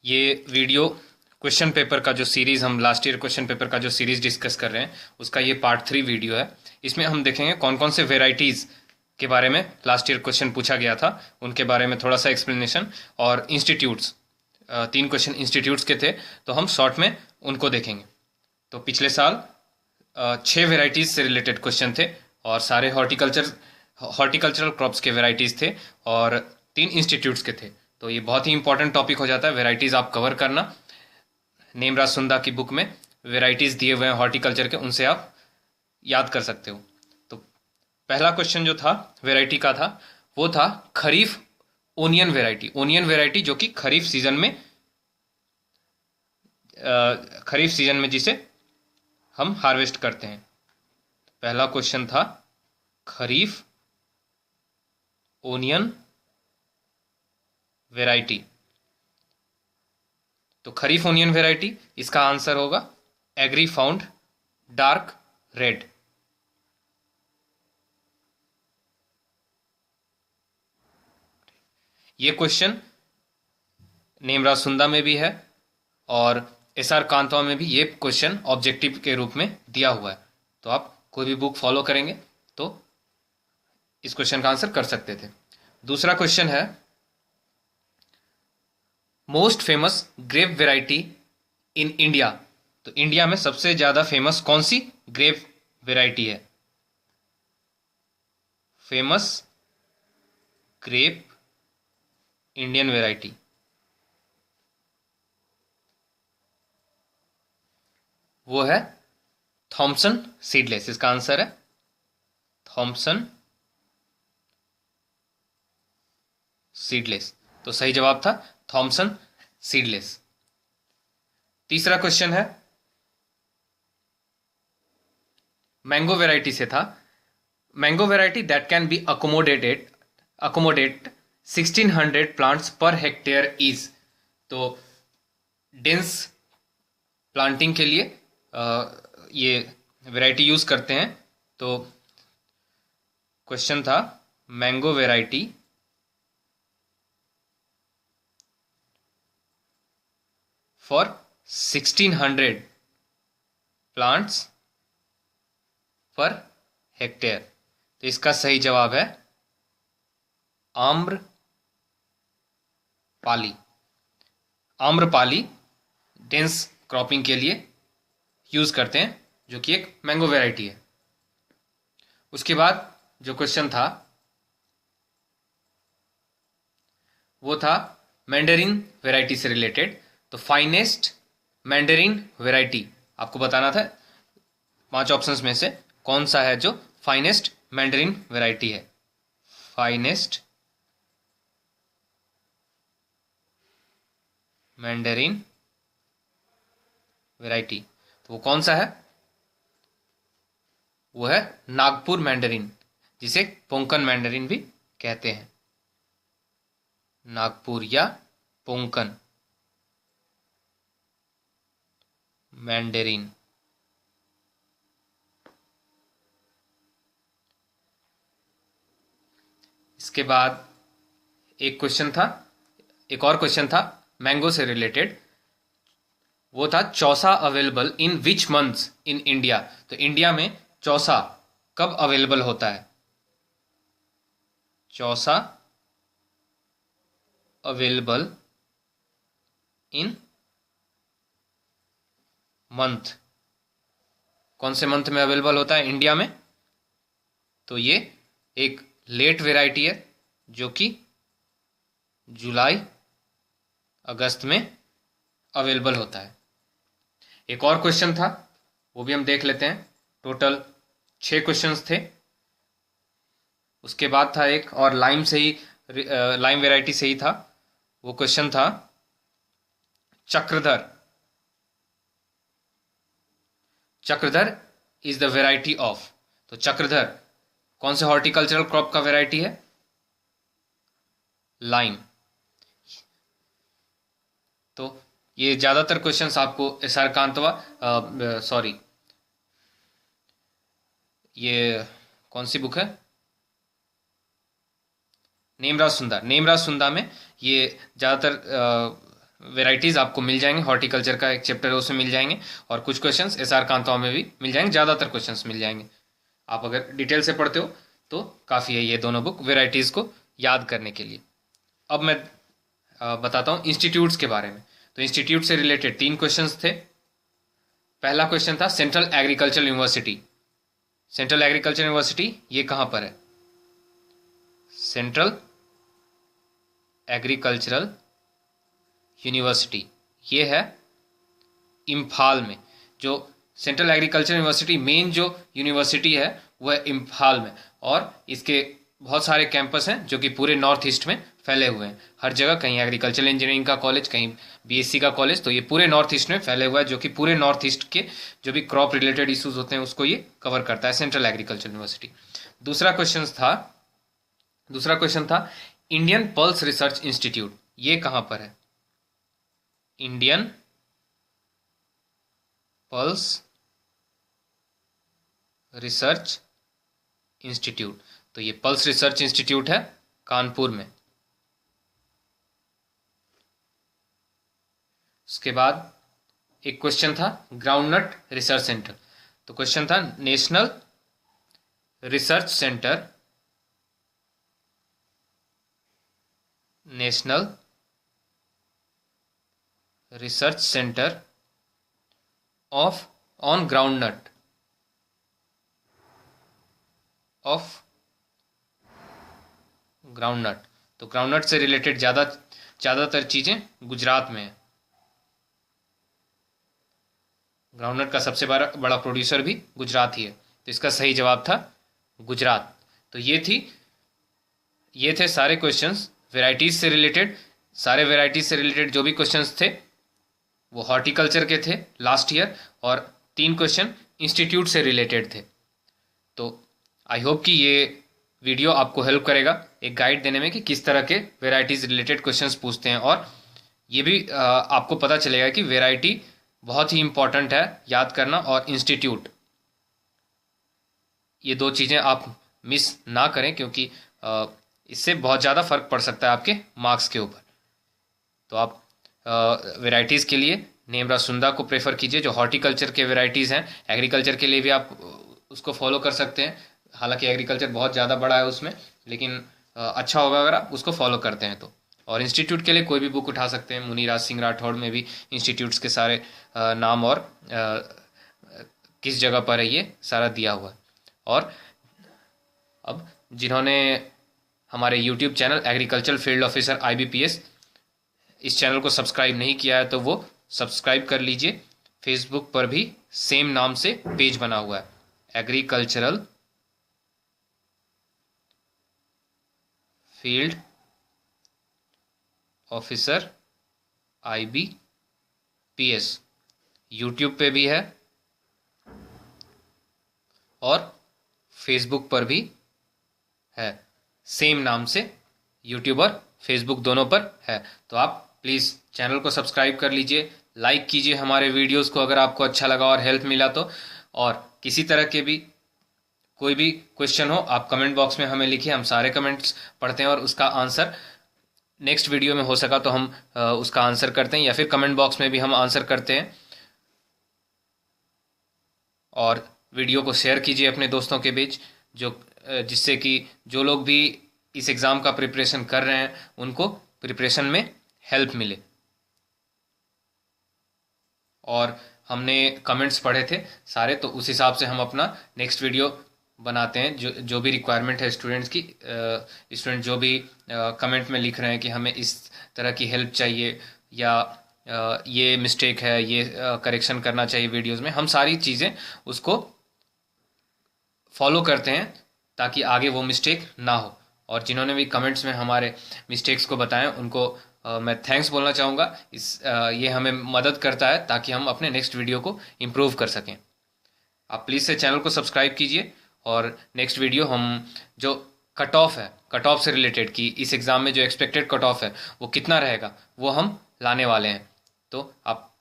ये video question paper का जो सीरीज़ हम लास्ट ईयर क्वेश्चन पेपर का जो सीरीज़ डिस्कस कर रहे हैं उसका ये पार्ट 3 वीडियो है। इसमें हम देखेंगे कौन कौन से वेराइटीज़ के बारे में लास्ट ईयर क्वेश्चन पूछा गया था, उनके बारे में थोड़ा सा एक्सप्लेनेशन, और इंस्टीट्यूट्स, 3 क्वेश्चन इंस्टीट्यूट्स के थे तो हम शॉर्ट में उनको देखेंगे। तो पिछले साल 6 वेराइटीज़ से रिलेटेड क्वेश्चन थे और सारे हॉर्टिकल्चरल क्रॉप्स के वेराइटीज़ थे और 3 इंस्टीट्यूट्स के थे। तो ये बहुत ही इंपॉर्टेंट टॉपिक हो जाता है, वेराइटीज़ आप कवर करना। नेमराज सुंदा की बुक में वेराइटीज़ दिए हुए हैं हॉर्टिकल्चर के, उनसे आप याद कर सकते हो। तो पहला क्वेश्चन जो था वेराइटी का था वो था खरीफ ओनियन वेराइटी। ओनियन वेराइटी जो कि खरीफ सीजन में जिसे हम हार्वेस्ट करते हैं। पहला क्वेश्चन था खरीफ ओनियन वेराइटी। तो खरीफ ओनियन वेराइटी, इसका आंसर होगा एग्री फाउंड डार्क रेड। ये क्वेश्चन नेमराज सुंदा में भी है और एसआर कांतवा में भी ये क्वेश्चन ऑब्जेक्टिव के रूप में दिया हुआ है। तो आप कोई भी बुक फॉलो करेंगे तो इस क्वेश्चन का आंसर कर सकते थे। दूसरा क्वेश्चन है most famous grape variety in India. तो इंडिया में सबसे ज्यादा फेमस कौन सी ग्रेप वेराइटी है? फेमस ग्रेप इंडियन वेराइटी, वो है थॉमसन सीडलेस। इसका आंसर है थॉमसन सीडलेस। तो सही जवाब था थॉमसन सीडलेस। तीसरा क्वेश्चन है मैंगो वेराइटी से था। Mango variety that can be accommodate 1600 plants per hectare is. तो डेंस प्लांटिंग के लिए ये वेराइटी यूज करते हैं। तो क्वेश्चन था mango variety for 1600 plants per hectare. तो इसका सही जवाब है आम्रपाली। आम्रपाली डेंस क्रॉपिंग के लिए यूज करते हैं, जो कि एक मैंगो वेराइटी है। उसके बाद जो क्वेश्चन था वो था मैंडरिन वेराइटी से रिलेटेड। तो फाइनेस्ट मैंडरिन वेराइटी आपको बताना था 5 ऑप्शंस में से कौन सा है जो फाइनेस्ट मैंडरिन वेराइटी है। फाइनेस्ट मैंडरिन वेराइटी, तो वो कौन सा है? वो है नागपुर मैंडरिन, जिसे पोंकन मैंडरिन भी कहते हैं। नागपुर या पोंकन मैंडरिन। इसके बाद एक और क्वेश्चन था मैंगो से रिलेटेड। वो था Chausa available in which months in India. तो इंडिया में चौसा कब अवेलेबल होता है? चौसा अवेलेबल इन मंथ, कौन से मंथ में अवेलेबल होता है इंडिया में? तो ये एक लेट वेराइटी है जो कि जुलाई अगस्त में अवेलेबल होता है। एक और क्वेश्चन था, वो भी हम देख लेते हैं। टोटल 6 क्वेश्चंस थे। उसके बाद था एक और लाइम वेराइटी से ही था। वो क्वेश्चन था Chakradhar. Chakradhar is the variety of. तो चक्रधर कौन से हॉर्टिकल्चरल क्रॉप का वेराइटी है? लाइम। तो ये ज्यादातर क्वेश्चंस आपको एसआर कांतवा, सॉरी, ये कौन सी बुक है? नेमराज सुंदा में ये ज्यादातर वेराइटीज़ आपको मिल जाएंगे, हॉर्टिकल्चर का एक चैप्टर है उसमें मिल जाएंगे, और कुछ क्वेश्चंस एसआर कांताओं में भी मिल जाएंगे, ज़्यादातर क्वेश्चंस मिल जाएंगे। आप अगर डिटेल से पढ़ते हो तो काफ़ी है ये दोनों बुक वेराइटीज़ को याद करने के लिए। अब मैं बताता हूँ इंस्टीट्यूट्स के बारे में। तो इंस्टीट्यूट से रिलेटेड 3 क्वेश्चंस थे। पहला क्वेश्चन था central agricultural university. Central agriculture university ये कहाँ पर है? सेंट्रल एग्रीकल्चरल यूनिवर्सिटी ये है इम्फाल में। जो सेंट्रल एग्रीकल्चर यूनिवर्सिटी मेन जो यूनिवर्सिटी है वह इम्फाल में, और इसके बहुत सारे कैंपस हैं जो कि पूरे नॉर्थ ईस्ट में फैले हुए हैं। हर जगह कहीं एग्रीकल्चरल इंजीनियरिंग का कॉलेज, कहीं बीएससी का कॉलेज, तो ये पूरे नॉर्थ ईस्ट में फैले हुआ है, जो कि पूरे नॉर्थ ईस्ट के जो भी क्रॉप रिलेटेड इश्यूज होते हैं उसको ये कवर करता है, सेंट्रल एग्रीकल्चर यूनिवर्सिटी। दूसरा क्वेश्चन था इंडियन पल्स रिसर्च इंस्टीट्यूट, ये कहां पर है? इंडियन पल्स रिसर्च इंस्टीट्यूट, तो ये पल्स रिसर्च इंस्टीट्यूट है कानपुर में। उसके बाद एक क्वेश्चन था ग्राउंडनट रिसर्च सेंटर। तो क्वेश्चन था national research centre, national research centre of on groundnut of groundnut. तो ग्राउंडनट से रिलेटेड ज़्यादातर चीज़ें गुजरात में है। ग्राउंडनट का सबसे बड़ा प्रोड्यूसर भी गुजरात ही है, तो इसका सही जवाब था गुजरात। तो ये थे सारे क्वेश्चंस वेराइटीज़ से रिलेटेड। सारे वेराइटीज़ से रिलेटेड जो भी क्वेश्चंस थे वो हॉर्टिकल्चर के थे लास्ट ईयर, और 3 क्वेश्चन इंस्टीट्यूट से रिलेटेड थे। तो आई होप कि ये वीडियो आपको हेल्प करेगा एक गाइड देने में कि किस तरह के वेराइटीज़ रिलेटेड क्वेश्चंस पूछते हैं, और ये भी आपको पता चलेगा कि वेराइटी बहुत ही इंपॉर्टेंट है याद करना, और इंस्टीट्यूट, ये 2 चीज़ें आप मिस ना करें, क्योंकि इससे बहुत ज़्यादा फर्क पड़ सकता है आपके मार्क्स के ऊपर। तो आप वेराइटीज़ के लिए नेमरा सुंदा को प्रेफर कीजिए, जो हॉर्टिकल्चर के वेराइटीज़ हैं। एग्रीकल्चर के लिए भी आप उसको फॉलो कर सकते हैं, हालांकि एग्रीकल्चर बहुत ज़्यादा बड़ा है उसमें, लेकिन अच्छा होगा अगर आप उसको फॉलो करते हैं तो। और इंस्टीट्यूट के लिए कोई भी बुक उठा सकते हैं, मुनीराज सिंह राठौड़ में भी इंस्टीट्यूट्स के सारे नाम और किस जगह पर है ये सारा दिया हुआ है। और अब जिन्होंने हमारे YouTube channel agriculture field officer IBPS इस चैनल को सब्सक्राइब नहीं किया है तो वो सब्सक्राइब कर लीजिए। फेसबुक पर भी सेम नाम से पेज बना हुआ है, agricultural field officer IBPS। YouTube पे भी है और फेसबुक पर भी है, सेम नाम से यूट्यूब और फेसबुक दोनों पर है। तो आप प्लीज़ चैनल को सब्सक्राइब कर लीजिए, लाइक कीजिए हमारे वीडियोस को अगर आपको अच्छा लगा और हेल्प मिला तो। और किसी तरह के भी कोई भी क्वेश्चन हो आप कमेंट बॉक्स में हमें लिखिए, हम सारे कमेंट्स पढ़ते हैं और उसका आंसर नेक्स्ट वीडियो में हो सका तो हम उसका आंसर करते हैं, या फिर कमेंट बॉक्स में भी हम आंसर करते हैं। और वीडियो को शेयर कीजिए अपने दोस्तों के बीच, जिससे कि जो लोग भी इस एग्ज़ाम का प्रिपरेशन कर रहे हैं उनको प्रिपरेशन में हेल्प मिले। और हमने कमेंट्स पढ़े थे सारे, तो उस हिसाब से हम अपना नेक्स्ट वीडियो बनाते हैं। जो भी रिक्वायरमेंट है स्टूडेंट्स की, स्टूडेंट जो भी कमेंट में लिख रहे हैं कि हमें इस तरह की हेल्प चाहिए, या ये मिस्टेक है, ये करेक्शन करना चाहिए वीडियोस में, हम सारी चीज़ें उसको फॉलो करते हैं ताकि आगे वो मिस्टेक ना हो। और जिन्होंने भी कमेंट्स में हमारे मिस्टेक्स को बताएं उनको मैं थैंक्स बोलना चाहूँगा। ये हमें मदद करता है ताकि हम अपने नेक्स्ट वीडियो को इम्प्रूव कर सकें। आप प्लीज़ से चैनल को सब्सक्राइब कीजिए, और नेक्स्ट वीडियो हम जो कट ऑफ से रिलेटेड कि इस एग्ज़ाम में जो एक्सपेक्टेड कट ऑफ है वो कितना रहेगा वो हम लाने वाले हैं। तो आप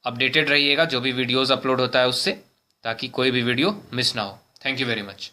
अपडेटेड रहिएगा जो भी वीडियोज़ अपलोड होता है उससे, ताकि कोई भी वीडियो मिस ना हो। Thank you very much.